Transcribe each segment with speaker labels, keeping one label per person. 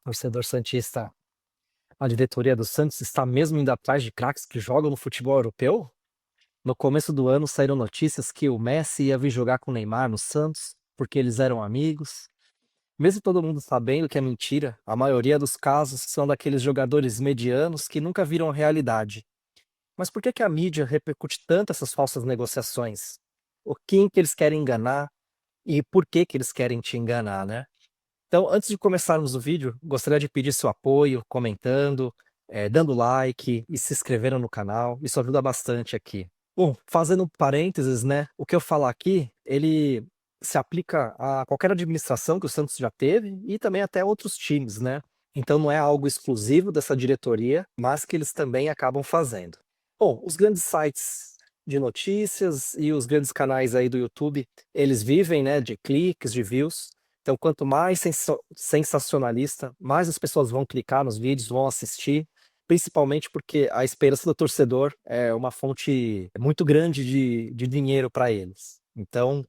Speaker 1: Torcedor santista, a diretoria do Santos está mesmo indo atrás de craques que jogam no futebol europeu? No começo do ano saíram notícias que o Messi ia vir jogar com o Neymar no Santos, porque eles eram amigos. Mesmo todo mundo sabendo que é mentira, a maioria dos casos são daqueles jogadores medianos que nunca viram a realidade. Mas por que que a mídia repercute tanto essas falsas negociações? O quem que eles querem enganar e por que que eles querem te enganar, né? Então, antes de começarmos o vídeo, gostaria de pedir seu apoio, comentando, dando like e se inscrevendo no canal. Isso ajuda bastante aqui. Bom, fazendo parênteses, né? O que eu falar aqui, ele se aplica a qualquer administração que o Santos já teve e também até outros times, né? Então não é algo exclusivo dessa diretoria, mas que eles também acabam fazendo. Bom, os grandes sites de notícias e os grandes canais aí do YouTube, eles vivem, né, de cliques, de views. Então, quanto mais sensacionalista, mais as pessoas vão clicar nos vídeos, vão assistir, principalmente porque a esperança do torcedor é uma fonte muito grande de dinheiro para eles. Então,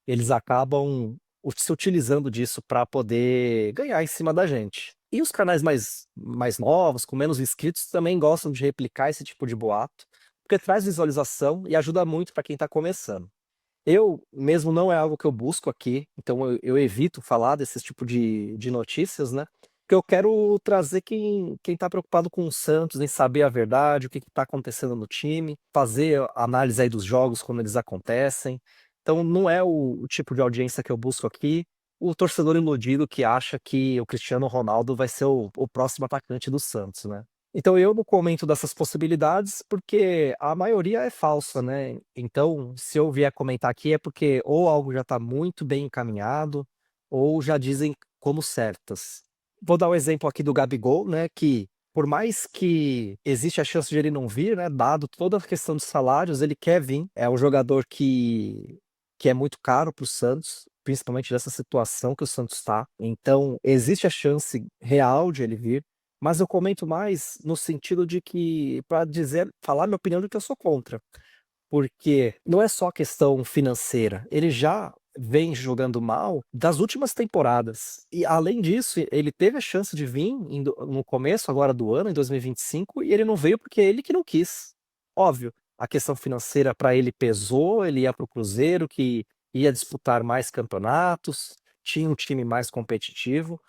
Speaker 1: eles acabam se utilizando disso para poder ganhar em cima da gente. E os canais mais novos, com menos inscritos, também gostam de replicar esse tipo de boato, porque traz visualização e ajuda muito para quem está começando. Eu mesmo não é algo que eu busco aqui, então eu evito falar desse tipo de notícias, né? Porque eu quero trazer quem tá preocupado com o Santos, em saber a verdade, o que está acontecendo no time, fazer a análise aí dos jogos quando eles acontecem. Então não é o tipo de audiência que eu busco aqui. O torcedor iludido que acha que o Cristiano Ronaldo vai ser o próximo atacante do Santos, né? Então eu não comento dessas possibilidades porque a maioria é falsa, né? Então, se eu vier comentar aqui é porque ou algo já está muito bem encaminhado, ou já dizem como certas. Vou dar o exemplo aqui do Gabigol, né? Que por mais que existe a chance de ele não vir, né? Dado toda a questão dos salários, ele quer vir. É um jogador que é muito caro para o Santos, principalmente nessa situação que o Santos está. Então, existe a chance real de ele vir. Mas eu comento mais no sentido de que, para dizer, falar minha opinião de que eu sou contra. Porque não é só questão financeira, ele já vem jogando mal das últimas temporadas. E além disso, ele teve a chance de vir no começo agora do ano, em 2025, e ele não veio porque ele que não quis. Óbvio, a questão financeira para ele pesou, ele ia para o Cruzeiro, que ia disputar mais campeonatos, tinha um time mais competitivo,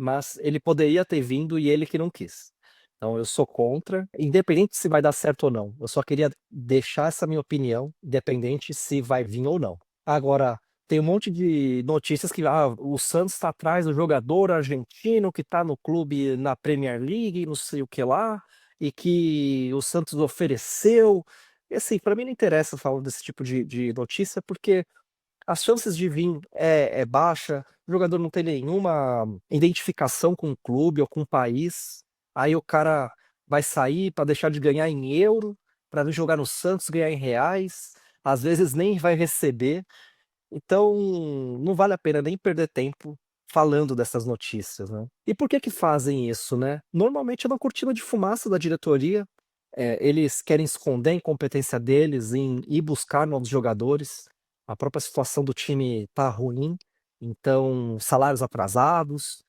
Speaker 1: mas ele poderia ter vindo e ele que não quis. Então eu sou contra, independente se vai dar certo ou não. Eu só queria deixar essa minha opinião, independente se vai vir ou não. Agora, tem um monte de notícias que o Santos está atrás do jogador argentino que está no clube na Premier League, não sei o que lá, e que o Santos ofereceu. E assim, para mim não interessa falar desse tipo de notícia, porque as chances de vir é baixa, o jogador não tem nenhuma identificação com o clube ou com o país, aí o cara vai sair para deixar de ganhar em euro, para vir jogar no Santos, ganhar em reais, às vezes nem vai receber, então não vale a pena nem perder tempo falando dessas notícias, né? E por que que fazem isso, né? Normalmente é uma cortina de fumaça da diretoria, eles querem esconder a incompetência deles em ir buscar novos jogadores. A própria situação do time tá ruim, então salários atrasados,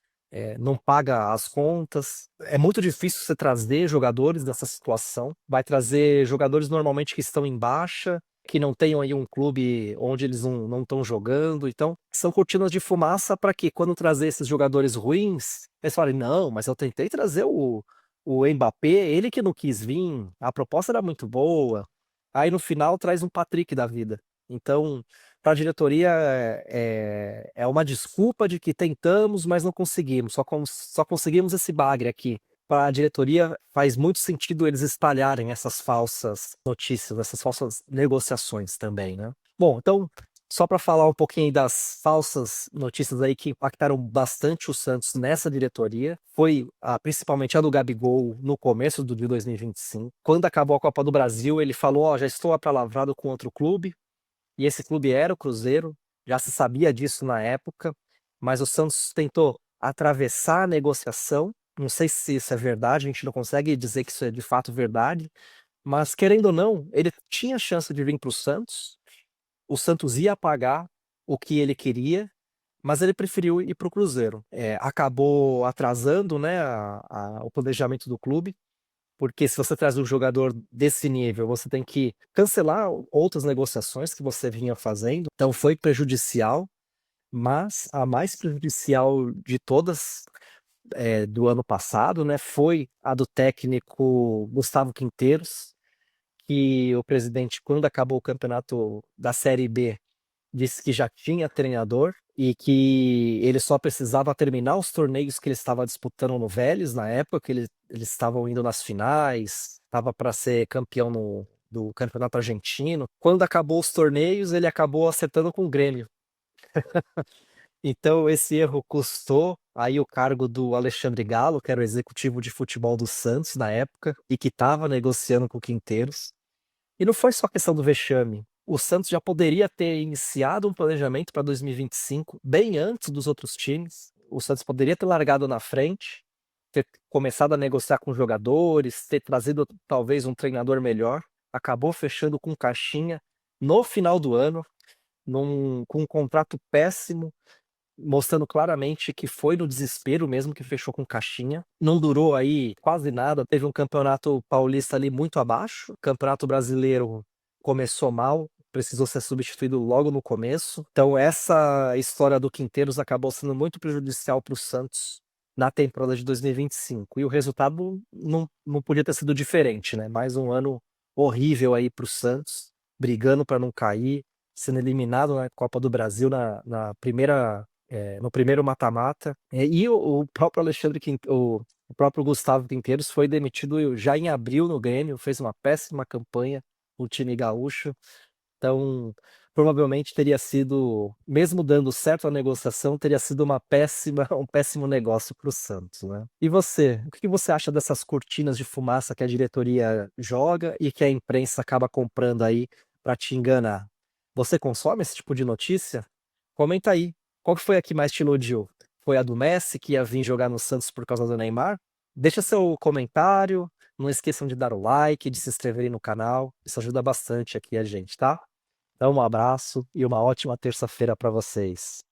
Speaker 1: não paga as contas. É muito difícil você trazer jogadores dessa situação. Vai trazer jogadores normalmente que estão em baixa, que não tenham aí um clube onde eles não estão jogando. Então, são cortinas de fumaça para que quando trazer esses jogadores ruins, eles falem, não, mas eu tentei trazer o Mbappé, ele que não quis vir, a proposta era muito boa. Aí no final traz um Patrick da vida. Então, para a diretoria é uma desculpa de que tentamos, mas não conseguimos. Só conseguimos esse bagre aqui. Para a diretoria faz muito sentido eles espalharem essas falsas notícias, essas falsas negociações também, né? Bom, então só para falar um pouquinho aí das falsas notícias aí que impactaram bastante o Santos nessa diretoria, foi principalmente a do Gabigol no começo de 2025. Quando acabou a Copa do Brasil, ele falou: Ó, já estou apalavrado com outro clube, e esse clube era o Cruzeiro, já se sabia disso na época, mas o Santos tentou atravessar a negociação. Não sei se isso é verdade, a gente não consegue dizer que isso é de fato verdade, mas querendo ou não, ele tinha chance de vir para o Santos ia pagar o que ele queria, mas ele preferiu ir para o Cruzeiro. Acabou atrasando, né, o planejamento do clube, porque se você traz um jogador desse nível, você tem que cancelar outras negociações que você vinha fazendo. Então foi prejudicial, mas a mais prejudicial de todas do ano passado, né, foi a do técnico Gustavo Quinteiros, que o presidente, quando acabou o campeonato da Série B, disse que já tinha treinador e que ele só precisava terminar os torneios que ele estava disputando no Vélez, na época que eles estavam indo nas finais, estava para ser campeão do campeonato argentino. Quando acabou os torneios, ele acabou acertando com o Grêmio. Então esse erro custou aí o cargo do Alexandre Galo, que era o executivo de futebol do Santos na época e que estava negociando com o Quinteiros. E não foi só questão do vexame. O Santos já poderia ter iniciado um planejamento para 2025 bem antes dos outros times. O Santos poderia ter largado na frente, ter começado a negociar com jogadores, ter trazido talvez um treinador melhor. Acabou fechando com caixinha no final do ano, com um contrato péssimo, mostrando claramente que foi no desespero mesmo que fechou com caixinha. Não durou aí quase nada. Teve um campeonato paulista ali muito abaixo. Campeonato brasileiro começou mal, precisou ser substituído logo no começo. Então essa história do Quinteiros acabou sendo muito prejudicial para o Santos na temporada de 2025. E o resultado não podia ter sido diferente, né? Mais um ano horrível aí para o Santos, brigando para não cair, sendo eliminado na Copa do Brasil na primeira no primeiro mata-mata. E o próprio o próprio Gustavo Quinteiros foi demitido já em abril no Grêmio, fez uma péssima campanha no time gaúcho. Então, provavelmente teria sido, mesmo dando certo a negociação, teria sido um péssimo negócio para o Santos, né? E você, o que você acha dessas cortinas de fumaça que a diretoria joga e que a imprensa acaba comprando aí para te enganar? Você consome esse tipo de notícia? Comenta aí. Qual que foi a que mais te iludiu? Foi a do Messi, que ia vir jogar no Santos por causa do Neymar? Deixa seu comentário. Não esqueçam de dar o like, de se inscreverem no canal. Isso ajuda bastante aqui a gente, tá? Então, um abraço e uma ótima terça-feira para vocês.